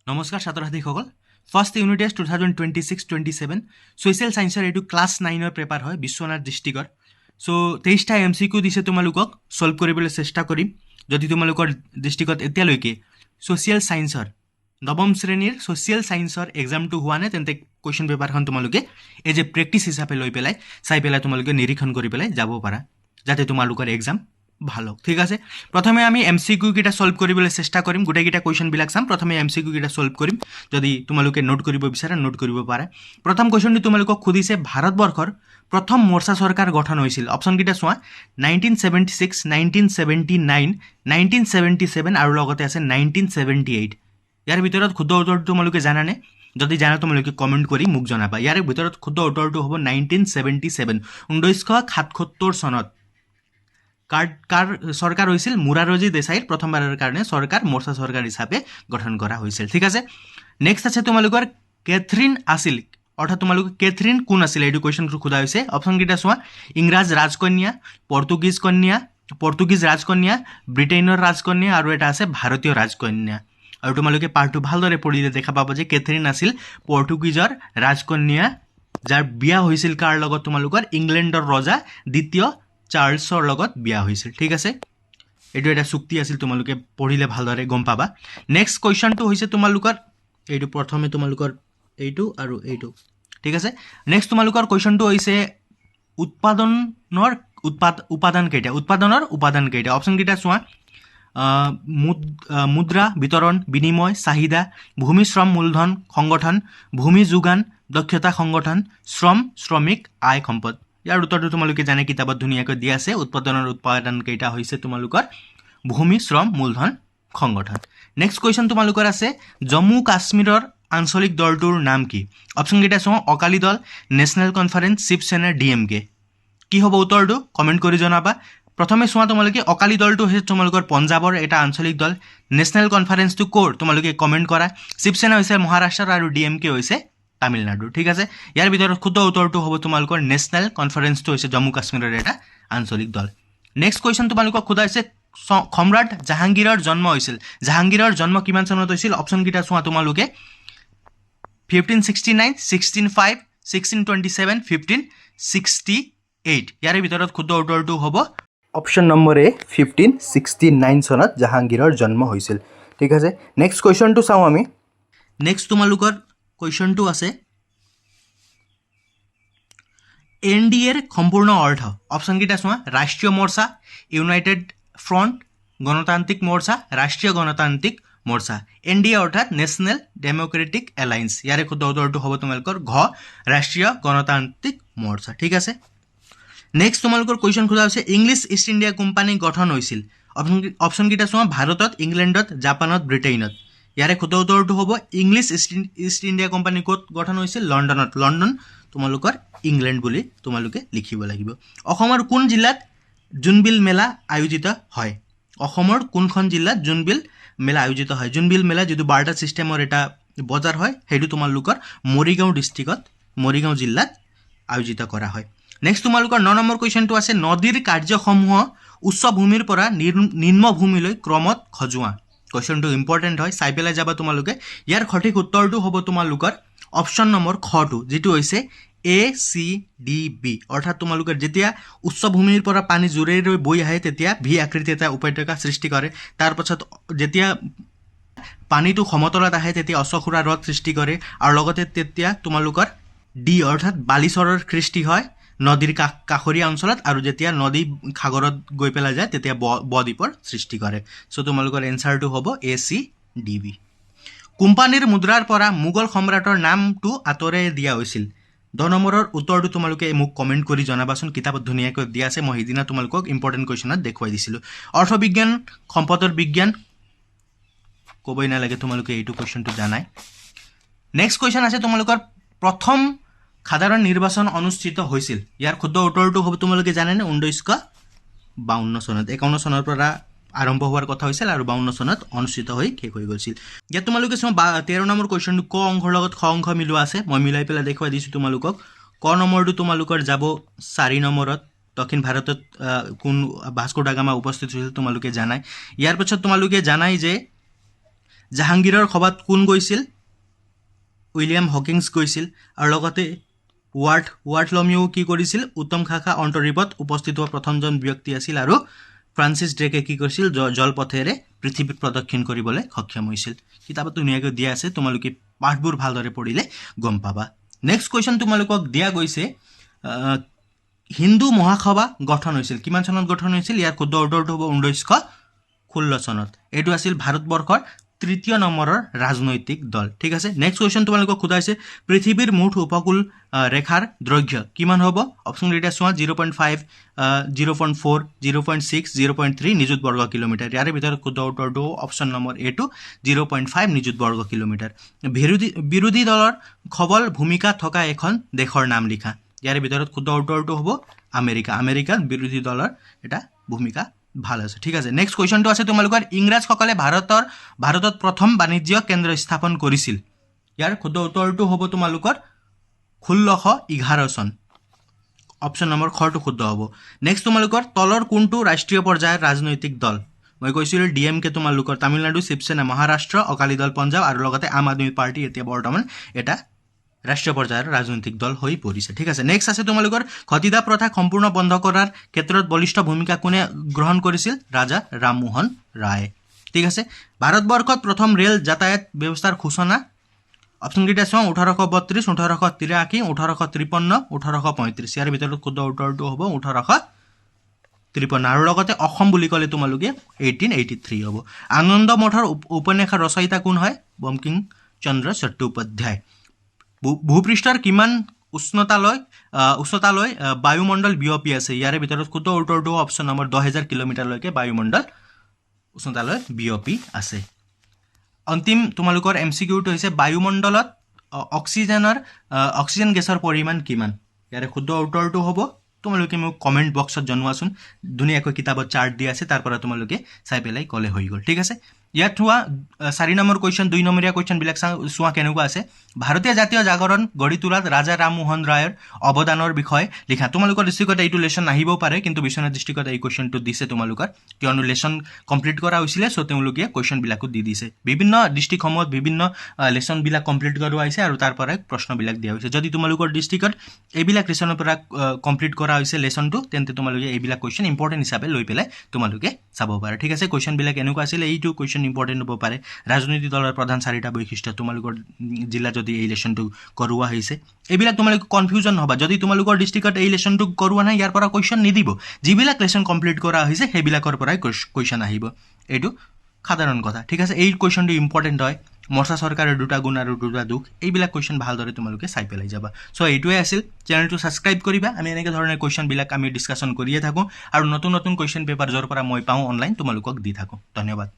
নমস্কাৰ ছাত্ৰ ছাত্ৰীসকল ফাৰ্ষ্ট ইউনিট টেষ্ট 2026-27 ছ'চিয়েল ছায়েন্সৰ এইটো ক্লাছ 9ৰ পেপাৰ হয় বিশ্বনাথ ডিষ্ট্ৰিক্টৰ চ' 23টা MCQ দিছে তোমালোকক সলভ কৰিবলৈ চেষ্টা কৰিম যদি তোমালোকৰ ডিষ্ট্ৰিক্টত এতিয়ালৈকে ছ'চিয়েল ছায়েন্সৰ নৱম শ্ৰেণীৰ ছ'চিয়েল ছায়েন্সৰ এক্সামটো হোৱা নাই তেন্তে কুৱেশ্যন পেপাৰখন তোমালোকে এজ এ প্ৰেক্টিছ হিচাপে লৈ পেলাই চাই পেলাই তোমালোকে নিৰীক্ষণ কৰি পেলাই যাব পাৰা যাতে তোমালোকৰ এক্সাম ভাল হোক ঠিক আছে প্ৰথমে আমি MCQ কিটা সলভ কৰিবলৈ চেষ্টা কৰিম গোটেইকেইটা কুৱেশ্যনবিলাক চাম প্ৰথমে MCQ কিটা সলভ কৰিম যদি তোমালোকে নোট কৰিব বিচাৰা নোট কৰিব পাৰা প্ৰথম কুৱেশ্যনটো তোমালোকক খুদিছে ভাৰতবৰ্ষৰ প্ৰথম মৰ্চা চৰকাৰ গঠন হৈছিল অপশ্যন কিটা চোৱা 1976 1979 1977 আৰু লগতে আছে 1978 ইয়াৰ ভিতৰত শুদ্ধ উত্তৰটো তোমালোকে জানানে যদি জানা তোমালোকে কমেন্ট কৰি মোক জনাবা ইয়াৰ ভিতৰত শুদ্ধ উত্তৰটো হ'ব 1977 1977 চনত কাৰ সৰকাৰ হয়েছিল মুৰাৰজি দেশাইৰ প্ৰথমবাৰেৰ কাৰণে সৰকাৰ মোৰ্চা সৰকাৰ হিসাবে গঠন কৰা হয়েছিল ঠিক আছে নেক্সট আছে তোমালোকৰ কেথৰিন আছিল অৰ্থাৎ তোমালোক কেথৰিন কোন আছিল এই কুৱেশ্যনটো খোদা হৈছে অপশ্যন কিটা চোৱা ইংৰাজ ৰাজকন্যা পৰ্তুগীজ ৰাজকন্যা ব্ৰিটেইনৰ ৰাজকন্যা আৰু এটা আছে ভাৰতীয় ৰাজকন্যা আৰু তোমালোকে পাৰ্টটো ভালদৰে পঢ়িলে দেখা পাবা যে কেথৰিন আছিল পৰ্তুগীজৰ ৰাজকন্যা যাৰ বিয়া হৈছিল কাৰ লগত তোমালোকৰ ইংলেণ্ডৰ ৰজা দ্বিতীয় চাৰ্লছৰ লগত বিয়া হৈছিল ঠিক আছে এইটো এটা চুক্তি আছিল তোমালোকে পঢ়িলে ভালদৰে গম পাবা নেক্সট কুৱেশ্যনটো হৈছে তোমালোকৰ এইটো প্ৰথমে তোমালোকৰ এইটো আৰু এইটো ঠিক আছে নেক্সট তোমালোকৰ কুৱেশ্যনটো হৈছে উৎপাদনৰ উপাদান কেইটা অপশ্যন কেইটা চোৱা মুদ্ৰা বিতৰণ বিনিময় চাহিদা ভূমি শ্ৰম মূলধন সংগঠন ভূমি যোগান দক্ষতা সংগঠন শ্ৰমিক আয় সম্পদ ইয়াৰ উত্তৰটো তোমালোকে জানে কিতাপত ধুনীয়াকৈ দিয়া আছে উৎপাদন কেইটা হৈছে তোমালোকৰ ভূমি শ্ৰম মূলধন সংগঠন নেক্সট কুৱেশ্যন তোমালোকৰ আছে জম্মু কাশ্মীৰৰ আঞ্চলিক দলটোৰ নাম কি অপশ্যন কেইটা চোৱা অকালি দল নেশ্যনেল কনফাৰেন্স শিৱসেনা DMK কি হ'ব উত্তৰটো কমেন্ট কৰি জনাবা প্ৰথমে চোৱা তোমালোকে অকালি দলটো হৈছে তোমালোকৰ পঞ্জাবৰ এটা আঞ্চলিক দল নেশ্যনেল কনফাৰেন্সটো ক'ৰ তোমালোকে কমেন্ট কৰা শিৱসেনা হৈছে মহাৰাষ্ট্ৰৰ আৰু DMK হৈছে তামিলনাডু ঠিক আছে ইয়াৰ ভিতৰত শুদ্ধ উত্তৰটো হ'ব তোমালোকৰ নেশ্যনেল কনফাৰেন্সটো হৈছে জম্মু কাশ্মীৰৰ এটা আঞ্চলিক দল নেক্সট কুৱেশ্যন তোমালোকক সোধা হৈছে সম্ৰাট জাহাংগীৰৰ জন্ম হৈছিল জাহাংগীৰৰ জন্ম কিমান চনত হৈছিল অপশ্যন কিটা চোৱা তোমালোকে 1569 1605 1627 1568 ইয়াৰ ভিতৰত শুদ্ধ উত্তৰটো হ'ব অপশ্যন নম্বৰ এ 1569 চনত জাহাংগীৰৰ জন্ম হৈছিল ঠিক আছে নেক্সট কুৱেশ্যনটো চাওঁ আমি নেক্সট তোমালোকৰ কুৱেশ্যনটো আছে NDAৰ সম্পূৰ্ণ অৰ্থ অপশ্যন কিটা চোৱা ৰাষ্ট্ৰীয় মৰ্চা ইউনাইটেড ফ্ৰণ্ট গণতান্ত্ৰিক মৰ্চা ৰাষ্ট্ৰীয় গণতান্ত্ৰিক মৰ্চা NDA অৰ্থাৎ নেশ্যনেল ডেম'ক্ৰেটিক এলায়েন্স ইয়াৰে শুদ্ধ উত্তৰটো হ'ব তোমালোকৰ ঘ ৰাষ্ট্ৰীয় গণতান্ত্ৰিক মৰ্চা ঠিক আছে নেক্সট তোমালোকৰ কুৱেশ্যন খোজা হৈছে ইংলিছ ইষ্ট ইণ্ডিয়া কোম্পানী গঠন হৈছিল অপশ্যন কিটা চোৱা ভাৰতত ইংলেণ্ডত জাপানত ব্ৰিটেইনত ইয়াৰে শুদ্ধ উত্তৰটো হ'ব ইংলিছ ইষ্ট ইণ্ডিয়া কোম্পানী ক'ত গঠন হৈছিল লণ্ডনত লণ্ডন তোমালোকৰ ইংলেণ্ড বুলি তোমালোকে লিখিব লাগিব অসমৰ কোন জিলাত জোনবিল মেলা আয়োজিত হয় অসমৰ কোনখন জিলাত জোনবিল মেলা আয়োজিত হয় জোনবিল মেলা যিটো বাৰ্টাৰ ছিষ্টেমৰ এটা বজাৰ হয় সেইটো তোমালোকৰ মৰিগাঁও ডিষ্ট্ৰিক্টত মৰিগাঁও জিলাত আয়োজিত কৰা হয় নেক্সট তোমালোকৰ 9 নম্বৰ কুৱেশ্যনটো আছে নদীৰ কাৰ্যসমূহ উচ্চ ভূমিৰ পৰা নিম্ন ভূমিলৈ ক্ৰমত খজোৱা কুৱেশ্যনটো ইম্পৰ্টেণ্ট হয় চাই পেলাই যাবা তোমালোকে ইয়াৰ সঠিক উত্তৰটো হ'ব তোমালোকৰ অপশ্যন নম্বৰ খটো যিটো হৈছে ACDB অৰ্থাৎ তোমালোকৰ যেতিয়া উচ্চ ভূমিৰ পৰা পানী জোৰেৰে বৈ আহে তেতিয়া ভি আকৃতি এটা উপত্যকা সৃষ্টি কৰে তাৰ পাছত যেতিয়া পানীটো সমতলত আহে তেতিয়া অশ্বক্ষুৰা হ্ৰদ সৃষ্টি কৰে আৰু লগতে তেতিয়া তোমালোকৰ ডি অৰ্থাৎ বালিচৰৰ সৃষ্টি হয় নদীৰ কাষৰীয়া অঞ্চলত আৰু যেতিয়া নদী সাগৰত গৈ পেলাই যায় তেতিয়া বদ্বীপৰ সৃষ্টি কৰে সো তোমালোকৰ এনসাৰটো হ'ব ACDB কোম্পানীৰ মুদ্ৰাৰ পৰা মোগল সম্ৰাটৰ নামটো আঁতৰাই দিয়া হৈছিল 10 নম্বৰৰ উত্তৰটো তোমালোকে মোক কমেন্ট কৰি জনাবাচোন কিতাপত ধুনীয়াকৈ দিয়া আছে মই হিদিনা তোমালোকক ইম্পৰ্টেন্ট কুৱেশ্যনত দেখুৱাই দিছিলো অৰ্থবিজ্ঞান সম্পদৰ বিজ্ঞান কবই নালাগে তোমালোকে এইটো কুৱেশ্যনটো জানাই নেক্সট কুৱেশ্যন আছে তোমালোকৰ প্ৰথম সাধাৰণ নিৰ্বাচন অনুষ্ঠিত হৈছিল ইয়াৰ শুদ্ধ উত্তৰটো হ'ব তোমালোকে জানেনে 1952 চনত 51 চনৰ পৰা আৰম্ভ হোৱাৰ কথা হৈছিল আৰু 52 চনত অনুষ্ঠিত হৈ শেষ হৈ গৈছিল ইয়াত তোমালোকে 13 নম্বৰ কুৱেশ্যনটো ক অংশৰ লগত খ অংশ মিলোৱা আছে মই মিলাই পেলাই দেখুৱাই দিছো তোমালোকক ক নম্বৰটো তোমালোকৰ যাব 4 নম্বৰত দক্ষিণ ভাৰতত কোন ভাস্কো ডা গামা উপস্থিত হৈছিল তোমালোকে জানাই ইয়াৰ পিছত তোমালোকে জানাই যে জাহাংগীৰৰ সভাত কোন গৈছিল উইলিয়াম হকিংছ গৈছিল আৰু লগতে ৱাৰ্টলমিও কি কৰিছিল উত্তম খাখা অন্তৰীপত উপস্থিত হোৱা প্ৰথমজন ব্যক্তি আছিল আৰু ফ্ৰান্সিছ ড্ৰেকে কি কৰিছিল জলপথেৰে পৃথিৱীত প্ৰদক্ষিণ কৰিবলৈ সক্ষম হৈছিল কিতাপত ধুনীয়াকৈ দিয়া আছে তোমালোকে পাঠবোৰ ভালদৰে পঢ়িলে গম পাবা নেক্সট কুৱেশ্যন তোমালোকক দিয়া গৈছে হিন্দু মহাসভা গঠন হৈছিল কিমান চনত গঠন হৈছিল ইয়াৰ শুদ্ধ উত্তৰটো হ'ব 1916 চনত এইটো আছিল ভাৰতবৰ্ষৰ তৃতীয় নম্বৰৰ ৰাজনৈতিক দল ঠিক আছে নেক্সট কুৱেশ্যন তোমালোকক সোধা হৈছে পৃথিৱীৰ মুঠ উপকূল ৰেখাৰ দৈৰ্ঘ্য কিমান হ'ব অপশ্যন কেইটা চোৱা 0.5 0.4 0.6 0.3 নিযুত বৰ্গ কিলোমিটাৰ ইয়াৰ ভিতৰত শুদ্ধ উত্তৰটো অপশ্যন নম্বৰ এ টু 0.5 নিযুত বৰ্গ কিলোমিটাৰ বিৰোধী দলৰ খবল ভূমিকা থকা এখন দেশৰ নাম লিখা ইয়াৰ ভিতৰত শুদ্ধ উত্তৰটো হ'ব আমেৰিকাৰ বিৰোধী দলৰ এটা ভূমিকা ভাল আছে ঠিক আছে নেক্সট কুৱেশ্যনটো আছে তোমালোকৰ ইংৰাজসকলে ভাৰতত প্ৰথম বাণিজ্য কেন্দ্ৰ স্থাপন কৰিছিল ইয়াৰ শুদ্ধ উত্তৰটো হ'ব তোমালোকৰ 1611 চন অপশ্যন নম্বৰ খটো শুদ্ধ হ'ব নেক্সট তোমালোকৰ তলৰ কোনটো ৰাষ্ট্ৰীয় পৰ্যায়ৰ ৰাজনৈতিক দল মই কৈছিলোঁ ডিএমকে তোমালোকৰ তামিলনাডু শিৱসেনা মহাৰাষ্ট্ৰ অকালি দল পঞ্জাৱ আৰু লগতে আম আদমি পাৰ্টি এতিয়া বৰ্তমান এটা ৰাষ্ট্ৰীয় পৰ্যায়ৰ ৰাজনৈতিক দল হৈ পৰিছে ঠিক আছে নেক্সট আছে তোমালোকৰ খতিদা প্ৰথা সম্পূৰ্ণ বন্ধ কৰাৰ ক্ষেত্ৰত বলিষ্ঠ ভূমিকা কোনে গ্ৰহণ কৰিছিল ৰাজা ৰামমোহন ৰায় ঠিক আছে ভাৰতবৰ্ষত প্ৰথম ৰেল যাতায়াত ব্যৱস্থাৰ সূচনা অপশ্যন কেইটা চাওঁ 1832 1883 1853 1835 ইয়াৰ ভিতৰত শুদ্ধ উত্তৰটো হ'ব 1853 আৰু লগতে অসম বুলি ক'লে তোমালোকে 1883 হ'ব আনন্দ মঠৰ উপন্যাসৰ ৰচয়িতা কোন হয় বঙ্কিম চন্দ্ৰ চট্টোপাধ্যায় ভূপৃষ্ঠৰ কিমান উষ্ণতালৈ বায়ুমণ্ডল বিয়পি আছে ইয়াৰ ভিতৰত শুদ্ধ উত্তৰটো অপশ্যন নম্বৰ 10000 কিলোমিটাৰলৈকে বায়ুমণ্ডল উষ্ণতালৈ বিয়পি আছে অন্তিম তোমালোকৰ এমসিকিউটো হৈছে বায়ুমণ্ডলত অক্সিজেন গেছৰ পৰিমাণ কিমান ইয়াৰ শুদ্ধ উত্তৰটো হ'ব তোমালোকে মোক কমেণ্ট বক্সত জনোৱাচোন ধুনীয়াকৈ কিতাপত চাৰ্ট দিয়া আছে তাৰ পৰা তোমালোকে চাই পেলাই ক'লে হৈ গ'ল ঠিক আছে ইয়াত হোৱা 4 নম্বৰ কুৱেশ্যন 2 নম্বৰীয়া কুৱেশ্যনবিলাক চোৱা কেনেকুৱা আছে ভাৰতীয় জাতীয় জাগৰণ গঢ়ি তোলাত ৰাজা ৰামমোহন ৰায়ৰ অৱদানৰ বিষয়ে লিখা তোমালোকৰ দৃষ্টিকত এইটো লেশ্যন আহিবও পাৰে কিন্তু বিশ্বনাথ দৃষ্টিকত এই কুৱেশ্যনটো দিছে তোমালোকৰ কিয়নো লেশ্যন কমপ্লিট কৰা হৈছিলে চ' তেওঁলোকে কুৱেশ্যনবিলাকো দি দিছে বিভিন্ন ডিষ্ট্ৰিক্টসমূহত বিভিন্ন লেশ্যনবিলাক কমপ্লিট কৰোৱা হৈছে আৰু তাৰ পৰাই প্ৰশ্নবিলাক দিয়া হৈছে যদি তোমালোকৰ ডিষ্ট্ৰিক্টত এইবিলাক লেশ্যনৰ পৰা কমপ্লিট কৰা হৈছে লেশ্যনটো তেন্তে তোমালোকে এইবিলাক কুৱেশ্যন ইম্পৰ্টেণ্ট হিচাপে লৈ পেলাই তোমালোকে চাব পাৰা ঠিক আছে কুৱেশ্যনবিলাক এনেকুৱা আছিলে এইটো কুৱেশ্যন ইম্পৰ্টেণ্ট হ'ব পাৰে ৰাজনৈতিক দলৰ প্ৰধান 4টা বৈশিষ্ট্য তোমালোকৰ জিলা যদি এই লেশ্যনটো কৰোৱা হৈছে এইবিলাক তোমালোকে কনফিউজন নহবা যদি তোমালোকৰ ডিষ্ট্ৰিক্টত এই লেশ্যনটো কৰোৱা নাই ইয়াৰ পৰা কুৱেশ্যন নিদিব যিবিলাক লেশ্যন কমপ্লিট কৰা হৈছে সেইবিলাকৰ পৰাই কুৱেশ্যন আহিব এইটো সাধাৰণ কথা ঠিক আছে এই কুৱেশ্যনটো ইম্পৰ্টেণ্ট হয় মৰ্চা চৰকাৰৰ 2টা গুণ আৰু 2টা দুখ এইবিলাক কুৱেশ্যন ভালদৰে তোমালোকে চাই পেলাই যাবা চ' এইটোৱে আছিল চেনেলটো ছাবস্ক্ৰাইব কৰিবা আমি এনেকৈ ধৰণৰ কুৱেশ্যনবিলাক আমি ডিছকাশ্যন কৰিয়ে থাকোঁ আৰু নতুন কুৱেশ্যন পেপাৰ য'ৰ পৰা মই পাওঁ অনলাইন তোমালোকক দি থাকোঁ ধন্যবাদ